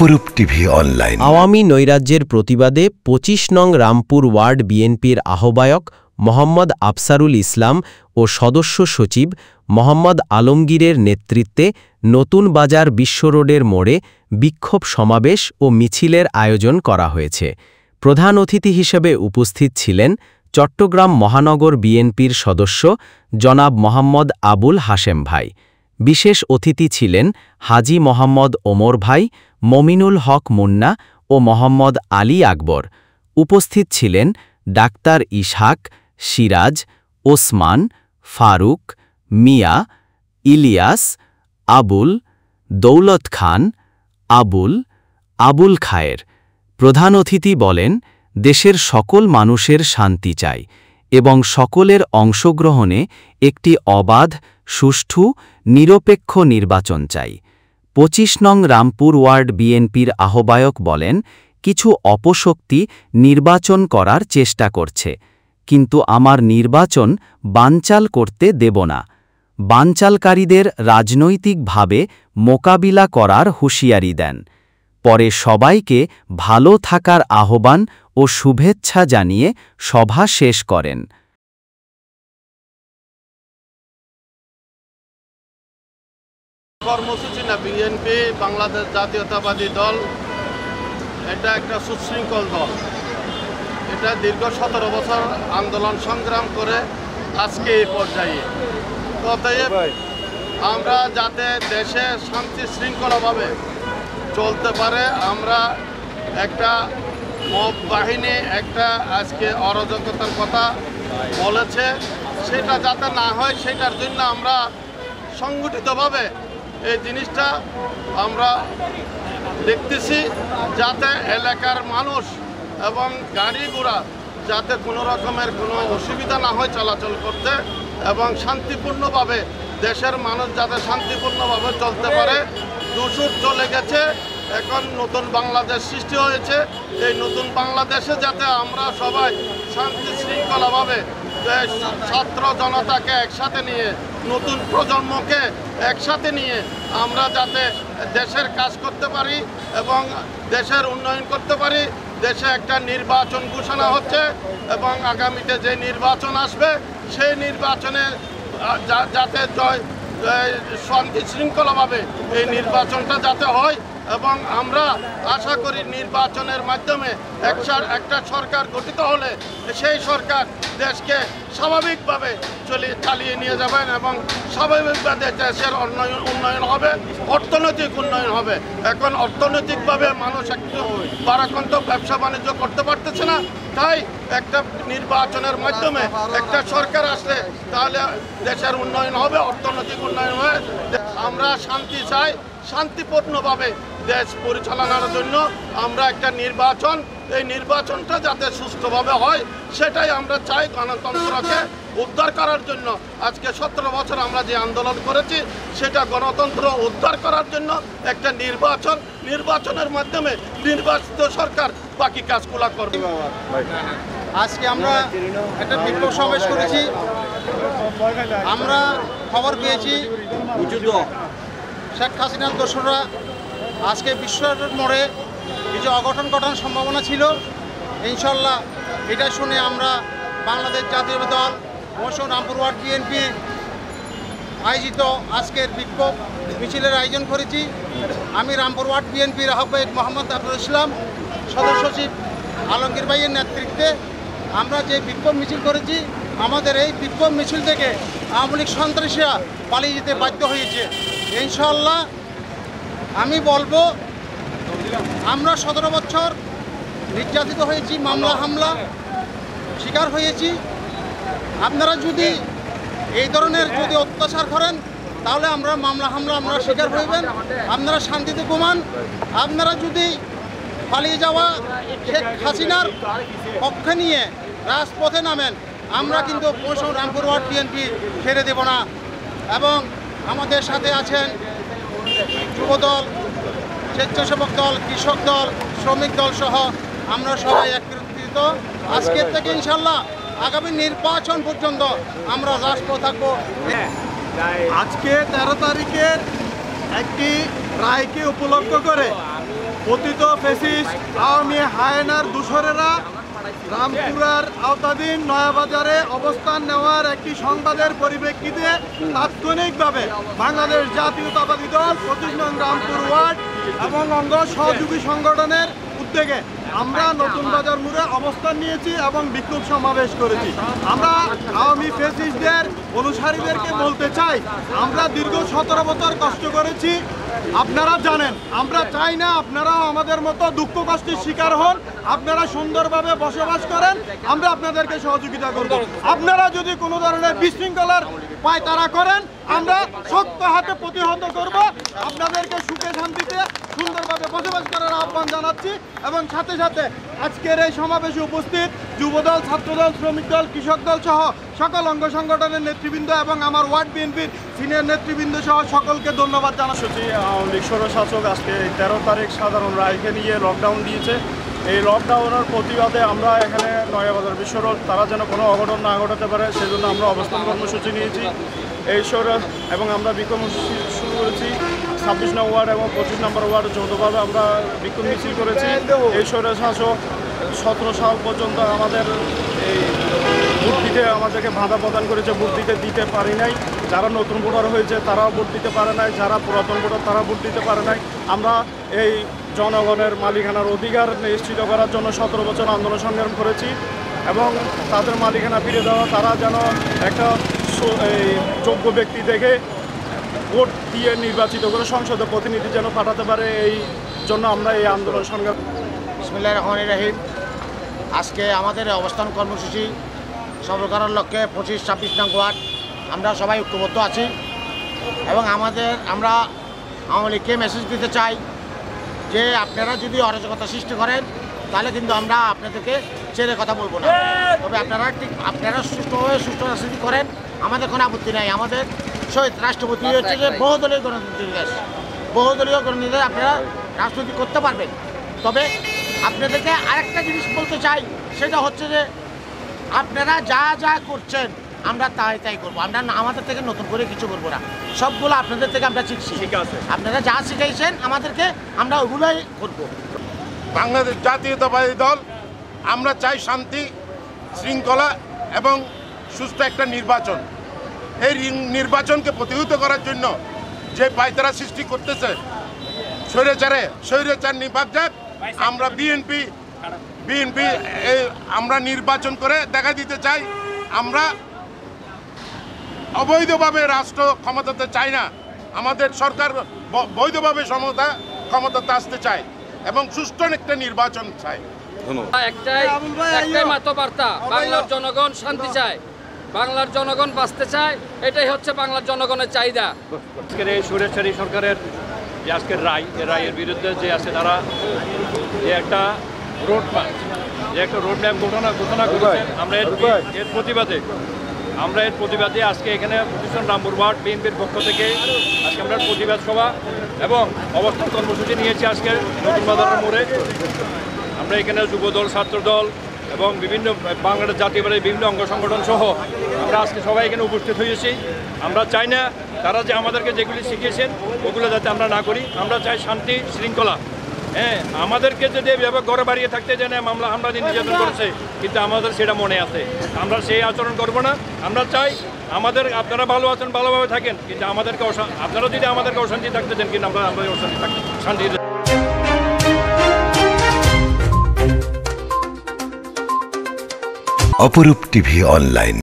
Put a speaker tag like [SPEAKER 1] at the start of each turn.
[SPEAKER 1] অপরূপ TV online.
[SPEAKER 2] Awami নৈরাজ্যের প্রতিবাদে ২৫ নং রামপুর ওয়ার্ড বিএনপির আহ্বায়ক মোহাম্মদ আফসারুল ইসলাম ও সদস্য সচিব মোহাম্মদ আলমগীরের নেতৃত্বে নতুন বাজার বিশ্ব রোডের মোড়ে বিক্ষোভ সমাবেশ ও মিছিলের আয়োজন করা হয়েছে। প্রধান অতিথি হিসেবে উপস্থিত ছিলেন চট্টগ্রাম মহানগর বিএনপির সদস্য জনাব মোহাম্মদ আবুল হাশেম ভাই। বিশেষ অতিথি ছিলেন হাজী মোহাম্মদ ওমর ভাই, মমিনুল হক মুন্না ও মোহাম্মদ আলী আকবর। উপস্থিত ছিলেন ডাক্তার ইসহাক, সিরাজ, ওসমান, ফারুক, মিয়া, ইলিয়াস, আবুল, দৌলত খান, আবুল খায়ের। প্রধান অতিথি বলেন, দেশের সকল মানুষের শান্তি চাই এবং সকলের অংশগ্রহণে একটি অবাধ, সুষ্ঠু, নিরপেক্ষ নির্বাচন চাই। ২৫ নং রামপুর ওয়ার্ড বিএনপির আহ্বায়ক বলেন, কিছু অপশক্তি নির্বাচন করার চেষ্টা করছে, কিন্তু আমার নির্বাচন বানচাল করতে দেব না। বানচালকারীদের রাজনৈতিকভাবে মোকাবিলা করার হুঁশিয়ারি দেন। পরে সবাইকে ভালো থাকার আহ্বান ও শুভেচ্ছা জানিয়ে সভা শেষ করেন।
[SPEAKER 3] কর্মসূচি না, বিএনপি বাংলাদেশ জাতীয়তাবাদী দল এটা একটা সুশৃঙ্খল দল। এটা দীর্ঘ ১৭ বছর আন্দোলন সংগ্রাম করে আজকে এই পর্যায়ে। অতএব আমরা যাতে দেশে শান্তি শৃঙ্খলাভাবে চলতে পারে, আমরা একটা মব বাহিনী একটা আজকে অরাজকতার কথা বলেছে, সেটা যাতে না হয় সেটার জন্য আমরা সংগঠিতভাবে এই জিনিসটা আমরা দেখতেছি, যাতে এলাকার মানুষ এবং গাড়ি ঘোড়া যাতে কোনো রকমের কোনো অসুবিধা না হয় চলাচল করতে, এবং শান্তিপূর্ণভাবে দেশের মানুষ যাতে শান্তিপূর্ণভাবে চলতে পারে। দূষণ চলে গেছে, এখন নতুন বাংলাদেশ সৃষ্টি হয়েছে। এই নতুন বাংলাদেশে যাতে আমরা সবাই শান্তি শৃঙ্খলাভাবে ছাত্র জনতাকে একসাথে নিয়ে, নতুন প্রজন্মকে একসাথে নিয়ে আমরা যাতে দেশের কাজ করতে পারি এবং দেশের উন্নয়ন করতে পারি। দেশে একটা নির্বাচন ঘোষণা হচ্ছে এবং আগামীতে যে নির্বাচন আসবে সেই নির্বাচনে যাতে শান্তি শৃঙ্খলাভাবে এই নির্বাচনটা যাতে হয়, এবং আমরা আশা করি নির্বাচনের মাধ্যমে একটা সরকার গঠিত হলে সেই সরকার দেশকে স্বাভাবিকভাবে চালিয়ে নিয়ে যাবেন এবং স্বাভাবিকভাবে দেশের উন্নয়ন হবে, অর্থনৈতিক উন্নয়ন হবে। এখন অর্থনৈতিকভাবে মানুষ একটু বারাক্রান্ত ব্যবসা বাণিজ্য করতে পারতেছে না, তাই একটা নির্বাচনের মাধ্যমে একটা সরকার আসলে তাহলে দেশের উন্নয়ন হবে, অর্থনৈতিক উন্নয়ন হবে। আমরা শান্তি চাই, শান্তিপূর্ণভাবে দেশ পরিচালনার জন্য আমরা একটা নির্বাচন, এই নির্বাচনটা যাতে সুষ্ঠুভাবে হয় সেটাই আমরা চাই। গণতন্ত্রকে উদ্ধার করার জন্য আজকে ১৭ বছর আমরা যে আন্দোলন করেছি সেটা গণতন্ত্র উদ্ধার করার জন্য একটা নির্বাচনের মাধ্যমে নির্বাচিত সরকার বাকি কাজগুলো করবে।
[SPEAKER 4] আজকে আমরা একটা বিক্ষোভ সমাবেশ করেছি। আমরা খবর পেয়েছি শেখ হাসিনার দোসররা আজকে বিশ্ব রোড মোড়ে কিছু অঘটন ঘটানোর সম্ভাবনা ছিল। ইনশাল্লাহ এটা শুনে আমরা বাংলাদেশ জাতীয় দল রামপুর ওয়ার্ড বিএনপি আয়োজিত আজকের বিক্ষোভ মিছিলের আয়োজন করেছি। আমি রামপুর ওয়ার্ড বিএনপির আহ্বায়ক মোহাম্মদ আফসারুল ইসলাম, সদস্য সচিব আলমগীর ভাইয়ের নেতৃত্বে আমরা যে বিক্ষোভ মিছিল করেছি, আমাদের এই বিক্ষোভ মিছিল থেকে আওয়ামী লীগ সন্ত্রাসীরা পালিয়ে যেতে বাধ্য হয়েছে। ইনশাল্লাহ আমি বলবো, আমরা ১৭ বছর নির্যাতিত হয়েছি, মামলা হামলা শিকার হয়েছি। আপনারা যদি এই ধরনের অত্যাচার করেন তাহলে আমরা মামলা হামলা শিকার হইবেন। আপনারা শান্তিতে ঘুমান। আপনারা যদি পালিয়ে যাওয়া শেখ হাসিনার পক্ষে নিয়ে রাজপথে নামেন, আমরা কিন্তু রামপুর ওয়ার্ড বিএনপি ছেড়ে দেব না। এবং আমাদের সাথে আছেন যুবদল, স্বেচ্ছাসেবক দল, কৃষক দল, শ্রমিক দল সহ আমরা সবাই একত্রিত। আজকের থেকে ইনশাল্লাহ আগামী নির্বাচন পর্যন্ত আমরা রাজপথে থাকবো।
[SPEAKER 3] আজকে ১৩ তারিখের একটি রায়কে উপলক্ষ করে পতিত ফ্যাসিস্ট আওয়ামী হায়েনার দূষরেরা রামপুরার আওতাধীন নয়াবাজারে অবস্থান নেওয়ার একটি সংবাদের পরিপ্রেক্ষিতে তাৎক্ষণিকভাবে বাংলাদেশ জাতীয়তাবাদী দল 25 নং রামপুর ওয়ার্ড এবং অঙ্গ সহযোগী সংগঠনের উদ্যোগে আমরা নতুন বাজার মোড়ে অবস্থান নিয়েছি এবং বিক্ষোভ সমাবেশ করেছি। আমরা আওয়ামী ফ্যাসিস্টদের অনুসারীদেরকে বলতে চাই, আমরা দীর্ঘ 17 বছর কষ্ট করেছি। আপনারা জানেন, আমরা চাই না আপনারাও আমাদের মতো দুঃখ কষ্টের শিকার হন। আপনারা সুন্দরভাবে বসবাস করেন, আমরা আপনাদেরকে সহযোগিতা করব। আপনারা যদি কোনো ধরনের বিশৃঙ্খলার পায়তারা করেন, আমরা শক্ত হাতে প্রতিহত করব। আপনাদেরকে সুখে শান্তিতে সুন্দরভাবে বসবাস করার আহ্বান জানাচ্ছি। এবং সাথে সাথে আজকের এই সমাবেশে উপস্থিত যুবদল, ছাত্রদল, শ্রমিক দল, কৃষক দল সহ সকল অঙ্গ সংগঠনের নেতৃবৃন্দ এবং আমার ওয়ার্ড বিএনপির সিনিয়র নেতৃবৃন্দ সহ সকলকে ধন্যবাদ জানাচ্ছি। আওয়ামী লীগ স্বৈরশাসক আজকে 13 তারিখ সাধারণ রায়কে নিয়ে লকডাউন দিয়েছে। এই লকডাউনের প্রতিবাদে আমরা এখানে নয়াবাজার বিশ্ব রোড তারা যেন কোনো অঘটন না ঘটাতে পারে সেজন্য আমরা অবস্থান কর্মসূচি নিয়েছি। এই এবং আমরা বিক্ষোভ শুরু করেছি 26 নং ওয়ার্ড এবং 25 নম্বর ওয়ার্ড যৌথভাবে আমরা বিক্ষোভ মিছিল করেছি। এই স্বৈরশাসক 17 সাল পর্যন্ত আমাদের এই ভোট দিতে আমাদেরকে বাধা প্রদান করেছে, ভোট দিতে পারি নাই। যারা নতুন ভোটার হয়েছে তারাও ভোট দিতে পারে নাই, যারা পুরাতন ভোটার তারা ভোট দিতে পারে নাই। আমরা এই জনগণের মালিকানার অধিকার নিশ্চিত করার জন্য 17 বছর আন্দোলন সংগ্রাম করেছি এবং তাদের মালিকানা ফিরে দেওয়া, তারা যেন একটা যোগ্য ব্যক্তি দেখে ভোট দিয়ে নির্বাচিত করে সংসদে প্রতিনিধি যেন পাঠাতে পারে, এই জন্য আমরা এই আন্দোলন সংগ্রাম।
[SPEAKER 4] বিসমিল্লাহির রহমানির রহিম। আজকে আমাদের অবস্থান কর্মসূচি সফল করার লক্ষ্যে 25-26 নং ওয়ার্ড আমরা সবাই ঐক্যবদ্ধ আছি এবং আমরা আওয়ামী লীগকে মেসেজ দিতে চাই যে আপনারা যদি অরাজকতা সৃষ্টি করেন তাহলে কিন্তু আমরা আপনাদেরকে ছেড়ে কথা বলবো না। তবে আপনারা সুষ্ঠুভাবে সুষ্ঠু রাজনীতি করেন, আমাদের কোনো আপত্তি নাই। আমাদের শহীদ রাষ্ট্রপতি হচ্ছে যে বহুদলীয় গণতান্ত্রিক দেশ, বহুদলীয় গণতন্ত্রে আপনারা রাজনীতি করতে পারবেন। তবে আপনাদেরকে আরেকটা জিনিস বলতে চাই, সেটা হচ্ছে যে আপনারা যা যা করছেন আমরা তাই করবো। আমরা আমাদের থেকে নতুন করে কিছু করবো না, সবগুলো আপনাদের থেকে আমরা শিখছি। ঠিক আছে, আপনারা যা শিখাইছেন আমাদেরকে আমরা ওগুলোই করবো।
[SPEAKER 3] বাংলাদেশ জাতীয়তাবাদী দল আমরা চাই শান্তি, শৃঙ্খলা এবং সুস্থ একটা নির্বাচন। এই নির্বাচনকে প্রতিহত করার জন্য যে পায়তারা সৃষ্টি করতেছে স্বৈরাচার নিপাত যাক, আমরা বিএনপি আমরা নির্বাচন করে দেখা দিতে চাই। আমরা অবৈধভাবে রাষ্ট্র ক্ষমতাতে চাই না, আমাদের সরকার বৈধভাবে ক্ষমতাতে আসতে চায় এবং সুষ্ঠু একটা নির্বাচন চাই।
[SPEAKER 1] একটাই মাত্র বার্তা, বাংলার জনগণ শান্তি চায়, বাংলার জনগণ বাঁচতে চায়, এটাই হচ্ছে বাংলার জনগণের চাহিদা।
[SPEAKER 5] আজকের এই স্বৈরাচারী সরকারের যে আজকের রায়ের বিরুদ্ধে যে আছে তারা যে একটা রোড ম্যাপ ঘোষণা করেছেন, আমরা এর প্রতিবাদে আজকে এখানে 25 নং রামপুর ওয়ার্ড বিএনপির পক্ষ থেকে আজকে আমরা প্রতিবাদ সভা এবং অবস্থান কর্মসূচি নিয়েছি। আজকে নতুন বাজারের মোড়ে আমরা এখানে যুবদল, ছাত্রদল এবং বিভিন্ন বাংলাদেশ জাতীয়তাবাদী বিভিন্ন অঙ্গ সংগঠন সহ আমরা আজকে সবাই এখানে উপস্থিত হয়েছি। আমরা চাই না তারা যে আমাদেরকে যেগুলি শিখিয়েছেন ওগুলো যাতে আমরা না করি। আমরা চাই শান্তি শৃঙ্খলা। হ্যাঁ, আমাদেরকে যদি এভাবে ঘরে বাড়িয়ে থাকতে জানে আমরা নির্যাতন করছে, কিন্তু আমাদের সেটা মনে আছে, আমরা সেই আচরণ করব না। আমরা চাই আপনারা ভালো আছেন, ভালোভাবে থাকেন, কিন্তু আপনারা যদি আমাদেরকে অশান্তি থাকতে দেন, কিন্তু আমরা অশান্তি থাকতে শান্তি।
[SPEAKER 6] অপরূপ টিভি অনলাইন।